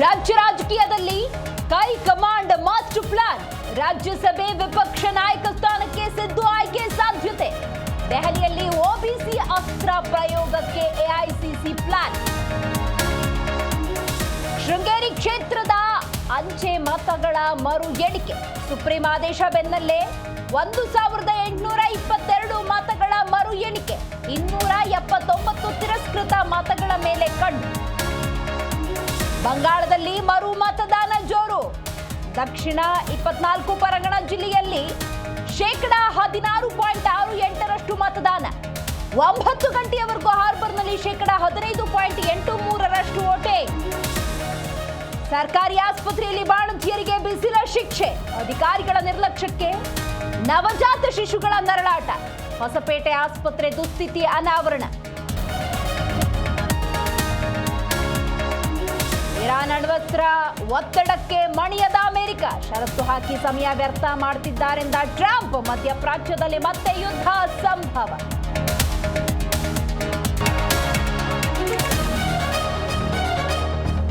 ರಾಜ್ಯ ರಾಜಕೀಯದಲ್ಲಿ ಕೈ ಕಮಾಂಡ್ ಮಾಸ್ಟರ್ ಪ್ಲಾನ್. ರಾಜ್ಯಸಭೆ ವಿಪಕ್ಷ ನಾಯಕ ಸ್ಥಾನಕ್ಕೆ ಸಿದ್ದು ಆಯ್ಕೆ ಸಾಧ್ಯತೆ. ದೆಹಲಿಯಲ್ಲಿ ಒಬಿಸಿ ಅಸ್ತ್ರ ಪ್ರಯೋಗಕ್ಕೆ ಎಐಸಿಸಿ ಪ್ಲಾನ್. ಶೃಂಗೇರಿ ಕ್ಷೇತ್ರದ ಅಂಚೆ ಮತಗಳ ಮರು ಎಣಿಕೆ. ಸುಪ್ರೀಂ ಆದೇಶ ಬೆನ್ನಲ್ಲೇ 1822 ಮತಗಳ ಮರು ಎಣಿಕೆ. 279 ತಿರಸ್ಕೃತ ಮತಗಳ ಮೇಲೆ ಕಣ್ಣು. ಬಂಗಾಳದಲ್ಲಿ ಮರು ಮತದಾನ ಜೋರು. ದಕ್ಷಿಣ 24 ಪರಗಣ ಜಿಲ್ಲೆಯಲ್ಲಿ 16.68% ಮತದಾನ. 9 ಗಂಟೆಯವರೆಗೂ ಹಾರ್ಬರ್ನಲ್ಲಿ 15.83% ವೋಟಿಂಗ್. ಸರ್ಕಾರಿ ಆಸ್ಪತ್ರೆಯಲ್ಲಿ ಬಾಣಂತಿಯರಿಗೆ ಬಿಸಿಲ ಶಿಕ್ಷೆ. ಅಧಿಕಾರಿಗಳ ನಿರ್ಲಕ್ಷ್ಯಕ್ಕೆ ನವಜಾತ ಶಿಶುಗಳ ನರಳಾಟ. ಹೊಸಪೇಟೆ ಆಸ್ಪತ್ರೆ ದುಸ್ಥಿತಿ ಅನಾವರಣ. ಇರಾನ್ ಅಣ್ವಸ್ತ್ರ ಒತ್ತಡಕ್ಕೆ ಮಣಿಯದ ಅಮೆರಿಕ. ಷರತ್ತು ಹಾಕಿ ಸಮಯ ವ್ಯರ್ಥ ಮಾಡುತ್ತಿದ್ದಾರೆಂದ ಟ್ರಂಪ್. ಮಧ್ಯಪ್ರಾಚ್ಯದಲ್ಲಿ ಮತ್ತೆ ಯುದ್ಧ ಸಂಭವ.